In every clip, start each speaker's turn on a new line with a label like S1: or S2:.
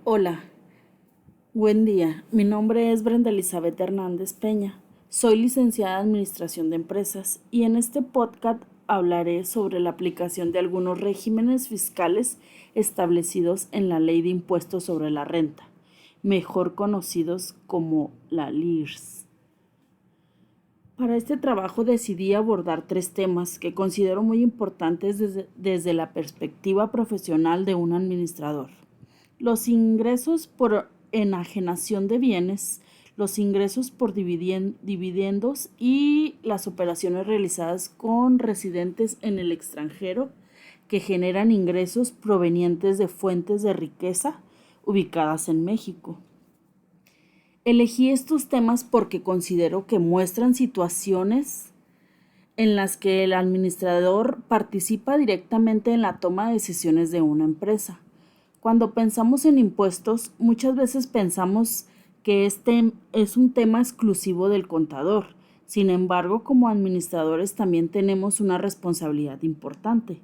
S1: Hola, buen día. Mi nombre es Brenda Elizabeth Hernández Peña. Soy licenciada en Administración de Empresas y en este podcast hablaré sobre la aplicación de algunos regímenes fiscales establecidos en la Ley de Impuestos sobre la Renta, mejor conocidos como la LIRS. Para este trabajo decidí abordar tres temas que considero muy importantes desde la perspectiva profesional de un administrador. Los ingresos por enajenación de bienes, los ingresos por dividendos y las operaciones realizadas con residentes en el extranjero que generan ingresos provenientes de fuentes de riqueza ubicadas en México. Elegí estos temas porque considero que muestran situaciones en las que el administrador participa directamente en la toma de decisiones de una empresa. Cuando pensamos en impuestos, muchas veces pensamos que este es un tema exclusivo del contador. Sin embargo, como administradores también tenemos una responsabilidad importante,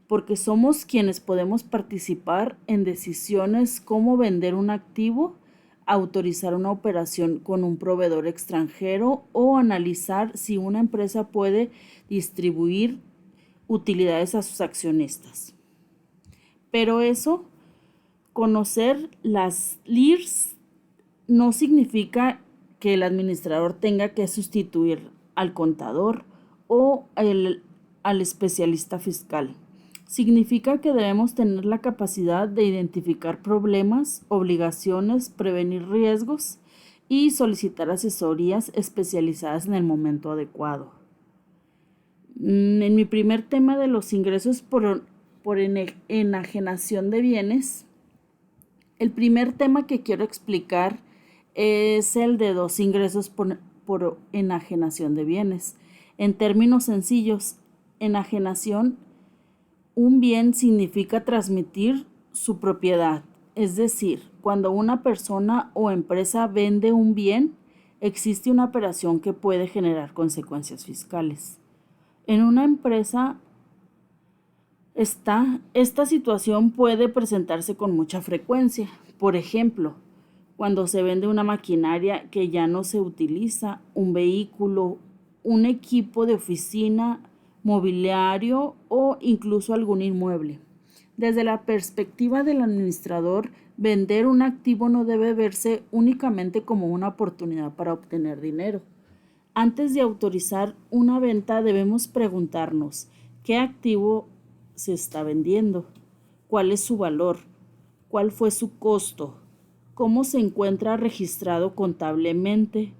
S1: porque somos quienes podemos participar en decisiones como vender un activo, autorizar una operación con un proveedor extranjero o analizar si una empresa puede distribuir utilidades a sus accionistas. Pero conocer las LIRS no significa que el administrador tenga que sustituir al contador o al especialista fiscal. Significa que debemos tener la capacidad de identificar problemas, obligaciones, prevenir riesgos y solicitar asesorías especializadas en el momento adecuado. En mi primer tema de los ingresos por enajenación de bienes, el primer tema que quiero explicar es el de los ingresos por enajenación de bienes. En términos sencillos, enajenación, un bien significa transmitir su propiedad. Es decir, cuando una persona o empresa vende un bien, existe una operación que puede generar consecuencias fiscales. En una empresa, esta situación puede presentarse con mucha frecuencia. Por ejemplo, cuando se vende una maquinaria que ya no se utiliza, un vehículo, un equipo de oficina, mobiliario o incluso algún inmueble. Desde la perspectiva del administrador, vender un activo no debe verse únicamente como una oportunidad para obtener dinero. Antes de autorizar una venta debemos preguntarnos qué activo se está vendiendo, cuál es su valor, cuál fue su costo, cómo se encuentra registrado contablemente,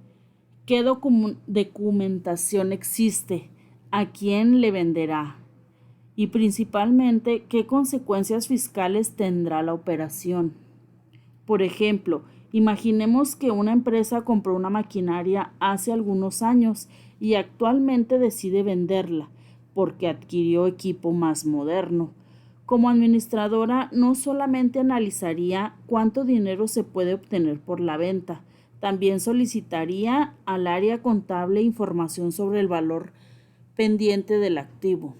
S1: qué documentación existe, a quién le venderá y principalmente qué consecuencias fiscales tendrá la operación. Por ejemplo, imaginemos que una empresa compró una maquinaria hace algunos años y actualmente decide venderla porque adquirió equipo más moderno. Como administradora, no solamente analizaría cuánto dinero se puede obtener por la venta, también solicitaría al área contable información sobre el valor pendiente del activo.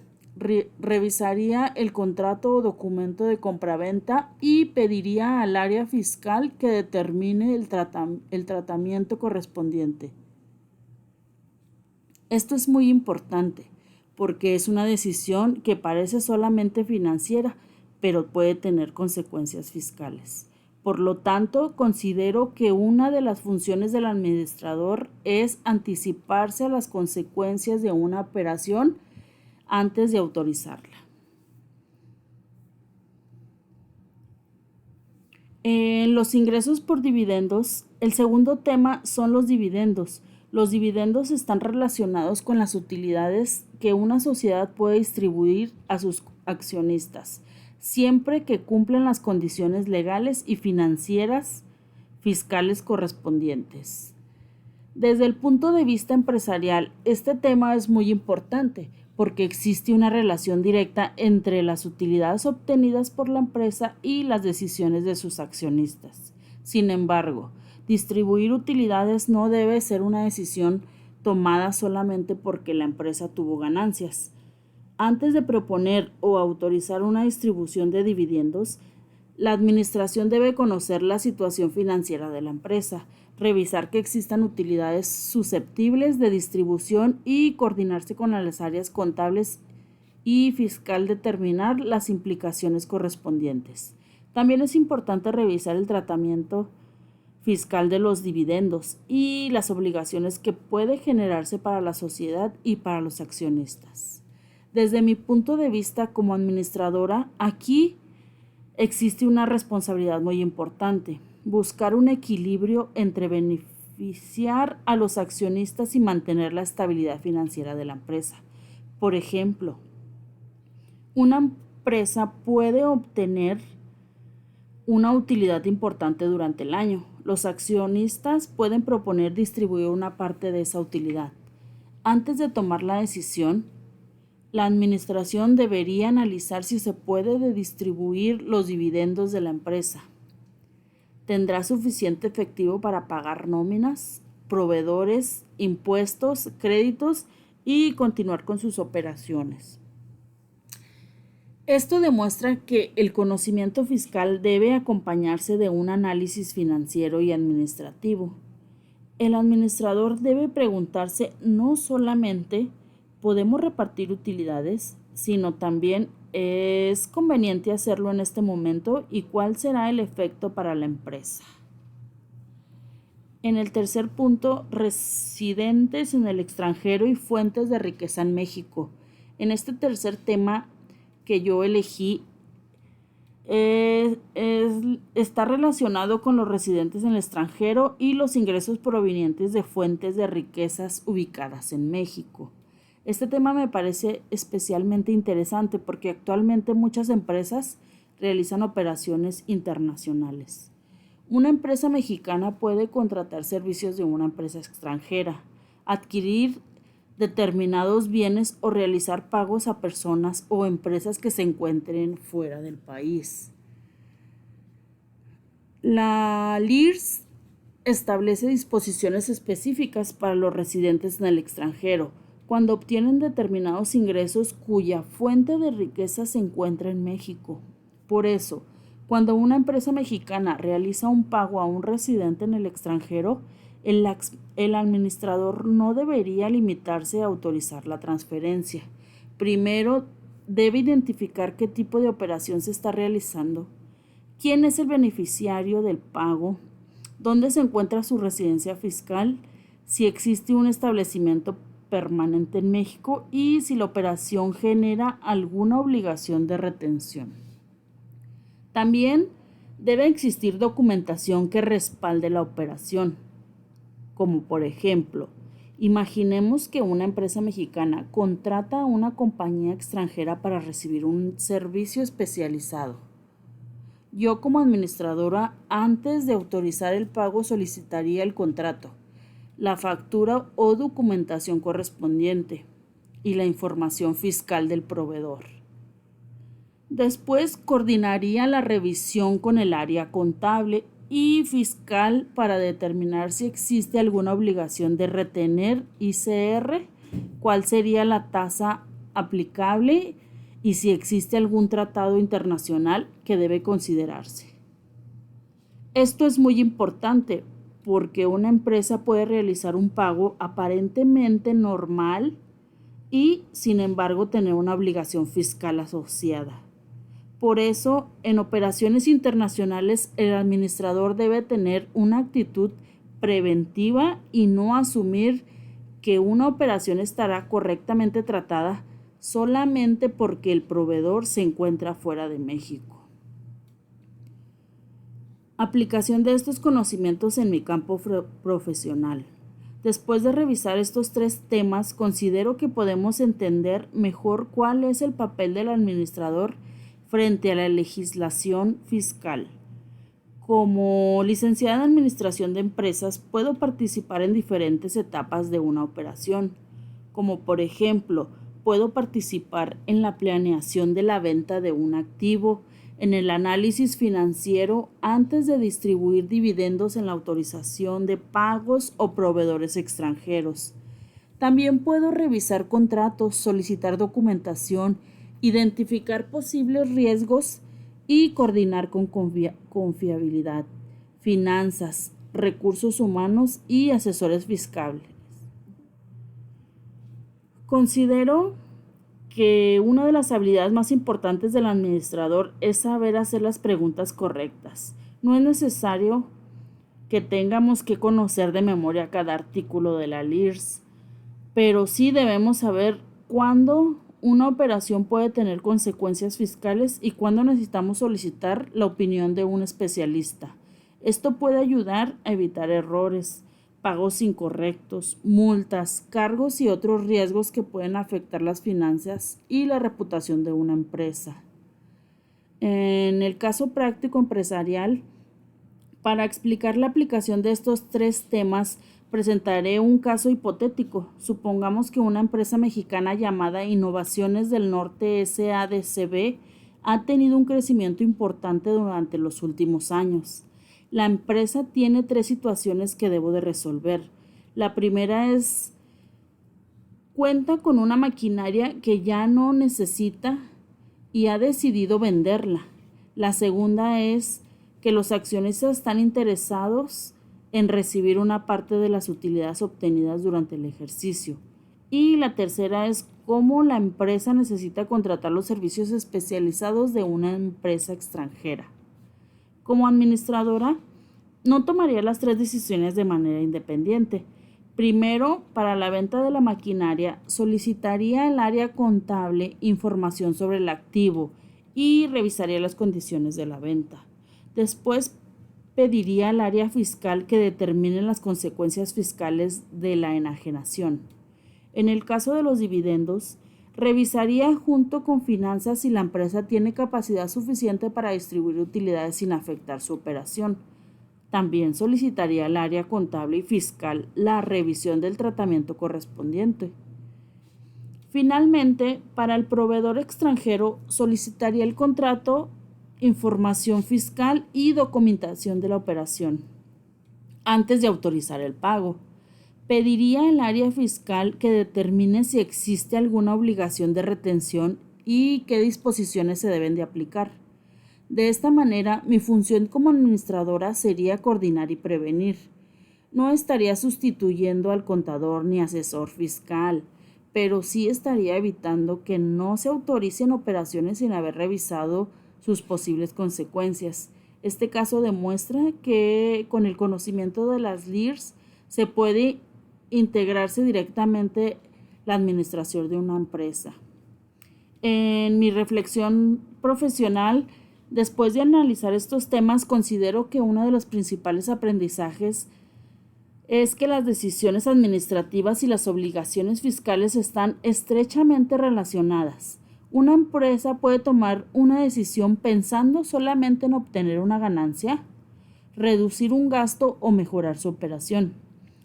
S1: Revisaría el contrato o documento de compraventa y pediría al área fiscal que determine el tratamiento correspondiente. Esto es muy importante porque es una decisión que parece solamente financiera, pero puede tener consecuencias fiscales. Por lo tanto, considero que una de las funciones del administrador es anticiparse a las consecuencias de una operación antes de autorizarla. En los ingresos por dividendos, el segundo tema son los dividendos. Los dividendos están relacionados con las utilidades que una sociedad puede distribuir a sus accionistas, siempre que cumplen las condiciones legales y financieras fiscales correspondientes. Desde el punto de vista empresarial, este tema es muy importante porque existe una relación directa entre las utilidades obtenidas por la empresa y las decisiones de sus accionistas. Sin embargo, distribuir utilidades no debe ser una decisión tomada solamente porque la empresa tuvo ganancias. Antes de proponer o autorizar una distribución de dividendos, La administración debe conocer la situación financiera de la empresa, revisar que existan utilidades susceptibles de distribución y coordinarse con las áreas contables y fiscal, determinar las implicaciones correspondientes. También es importante revisar el tratamiento fiscal de los dividendos y las obligaciones que puede generarse para la sociedad y para los accionistas. Desde mi punto de vista como administradora, aquí existe una responsabilidad muy importante: buscar un equilibrio entre beneficiar a los accionistas y mantener la estabilidad financiera de la empresa. Por ejemplo, una empresa puede obtener una utilidad importante durante el año. Los accionistas pueden proponer distribuir una parte de esa utilidad. Antes de tomar la decisión, la administración debería analizar si se puede distribuir los dividendos de la empresa. ¿Tendrá suficiente efectivo para pagar nóminas, proveedores, impuestos, créditos y continuar con sus operaciones? Esto demuestra que el conocimiento fiscal debe acompañarse de un análisis financiero y administrativo. El administrador debe preguntarse no solamente ¿podemos repartir utilidades?, sino también ¿es conveniente hacerlo en este momento y cuál será el efecto para la empresa? En el tercer punto, residentes en el extranjero y fuentes de riqueza en México. En este tercer tema que yo elegí está relacionado con los residentes en el extranjero y los ingresos provenientes de fuentes de riquezas ubicadas en México. Este tema me parece especialmente interesante porque actualmente muchas empresas realizan operaciones internacionales. Una empresa mexicana puede contratar servicios de una empresa extranjera, adquirir determinados bienes o realizar pagos a personas o empresas que se encuentren fuera del país. La LIRS establece disposiciones específicas para los residentes en el extranjero cuando obtienen determinados ingresos cuya fuente de riqueza se encuentra en México. Por eso, cuando una empresa mexicana realiza un pago a un residente en el extranjero, el administrador no debería limitarse a autorizar la transferencia. Primero, debe identificar qué tipo de operación se está realizando, quién es el beneficiario del pago, dónde se encuentra su residencia fiscal, si existe un establecimiento permanente en México y si la operación genera alguna obligación de retención. También debe existir documentación que respalde la operación, como por ejemplo, imaginemos que una empresa mexicana contrata a una compañía extranjera para recibir un servicio especializado. Yo como administradora, antes de autorizar el pago, solicitaría el contrato, la factura o documentación correspondiente y la información fiscal del proveedor. Después coordinaría la revisión con el área contable y fiscal para determinar si existe alguna obligación de retener ICR, cuál sería la tasa aplicable y si existe algún tratado internacional que debe considerarse. Esto es muy importante porque una empresa puede realizar un pago aparentemente normal y, sin embargo, tener una obligación fiscal asociada. Por eso, en operaciones internacionales, el administrador debe tener una actitud preventiva y no asumir que una operación estará correctamente tratada solamente porque el proveedor se encuentra fuera de México. Aplicación de estos conocimientos en mi campo profesional. Después de revisar estos 3 temas, considero que podemos entender mejor cuál es el papel del administrador frente a la legislación fiscal. Como licenciada en Administración de Empresas, puedo participar en diferentes etapas de una operación, como por ejemplo, puedo participar en la planeación de la venta de un activo, en el análisis financiero antes de distribuir dividendos, en la autorización de pagos o proveedores extranjeros. También puedo revisar contratos, solicitar documentación, identificar posibles riesgos y coordinar con confiabilidad, finanzas, recursos humanos y asesores fiscales. Considero que una de las habilidades más importantes del administrador es saber hacer las preguntas correctas. No es necesario que tengamos que conocer de memoria cada artículo de la LIRS, pero sí debemos saber cuándo una operación puede tener consecuencias fiscales y cuándo necesitamos solicitar la opinión de un especialista. Esto puede ayudar a evitar errores, pagos incorrectos, multas, cargos y otros riesgos que pueden afectar las finanzas y la reputación de una empresa. En el caso práctico empresarial, para explicar la aplicación de estos 3 temas, presentaré un caso hipotético. Supongamos que una empresa mexicana llamada Innovaciones del Norte SADCB ha tenido un crecimiento importante durante los últimos años. La empresa tiene 3 situaciones que debo de resolver. La primera es, cuenta con una maquinaria que ya no necesita y ha decidido venderla. La segunda es que los accionistas están interesados en recibir una parte de las utilidades obtenidas durante el ejercicio. Y la tercera es cómo la empresa necesita contratar los servicios especializados de una empresa extranjera. Como administradora, no tomaría las 3 decisiones de manera independiente. Primero, para la venta de la maquinaria, solicitaría al área contable información sobre el activo y revisaría las condiciones de la venta. Después, pediría al área fiscal que determine las consecuencias fiscales de la enajenación. En el caso de los dividendos, revisaría junto con finanzas si la empresa tiene capacidad suficiente para distribuir utilidades sin afectar su operación. También solicitaría al área contable y fiscal la revisión del tratamiento correspondiente. Finalmente, para el proveedor extranjero, solicitaría el contrato, información fiscal y documentación de la operación antes de autorizar el pago. Pediría al área fiscal que determine si existe alguna obligación de retención y qué disposiciones se deben de aplicar. De esta manera, mi función como administradora sería coordinar y prevenir. No estaría sustituyendo al contador ni asesor fiscal, pero sí estaría evitando que no se autoricen operaciones sin haber revisado sus posibles consecuencias. Este caso demuestra que con el conocimiento de las LIRS se puede integrarse directamente la administración de una empresa. En mi reflexión profesional, después de analizar estos temas, considero que uno de los principales aprendizajes es que las decisiones administrativas y las obligaciones fiscales están estrechamente relacionadas. ¿Una empresa puede tomar una decisión pensando solamente en obtener una ganancia, reducir un gasto o mejorar su operación?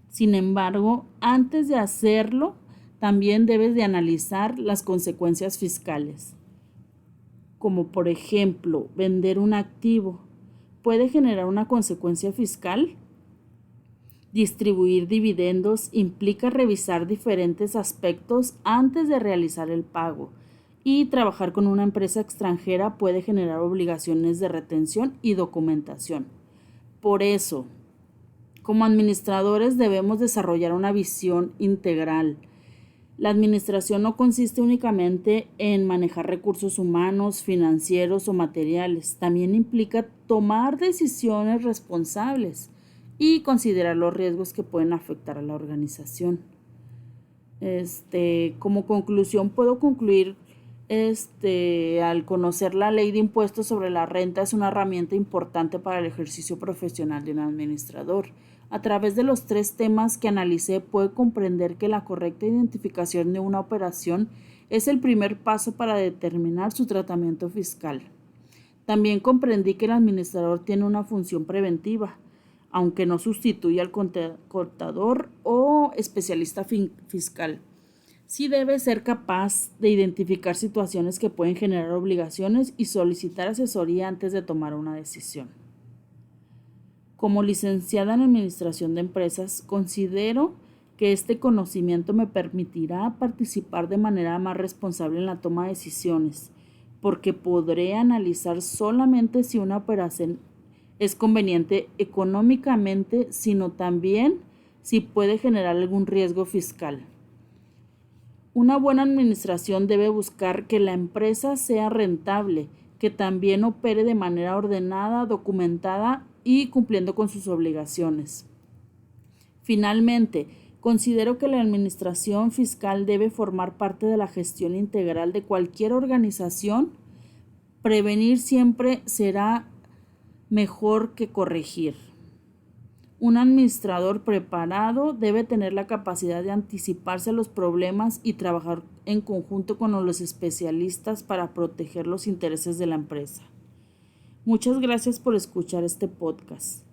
S1: Sin embargo, antes de hacerlo, también debes de analizar las consecuencias fiscales, como por ejemplo, vender un activo puede generar una consecuencia fiscal. Distribuir dividendos implica revisar diferentes aspectos antes de realizar el pago, y trabajar con una empresa extranjera puede generar obligaciones de retención y documentación. Por eso, como administradores debemos desarrollar una visión integral. La administración no consiste únicamente en manejar recursos humanos, financieros o materiales. También implica tomar decisiones responsables y considerar los riesgos que pueden afectar a la organización. Como conclusión, puedo concluir al conocer la ley de impuestos sobre la renta es una herramienta importante para el ejercicio profesional de un administrador. A través de los 3 temas que analicé, puedo comprender que la correcta identificación de una operación es el primer paso para determinar su tratamiento fiscal. También comprendí que el administrador tiene una función preventiva, aunque no sustituye al contador o especialista fiscal. Sí debe ser capaz de identificar situaciones que pueden generar obligaciones y solicitar asesoría antes de tomar una decisión. Como licenciada en Administración de Empresas, considero que este conocimiento me permitirá participar de manera más responsable en la toma de decisiones, porque podré analizar solamente si una operación es conveniente económicamente, sino también si puede generar algún riesgo fiscal. Una buena administración debe buscar que la empresa sea rentable, que también opere de manera ordenada, documentada y cumpliendo con sus obligaciones. Finalmente, considero que la administración fiscal debe formar parte de la gestión integral de cualquier organización. Prevenir siempre será mejor que corregir. Un administrador preparado debe tener la capacidad de anticiparse a los problemas y trabajar en conjunto con los especialistas para proteger los intereses de la empresa. Muchas gracias por escuchar este podcast.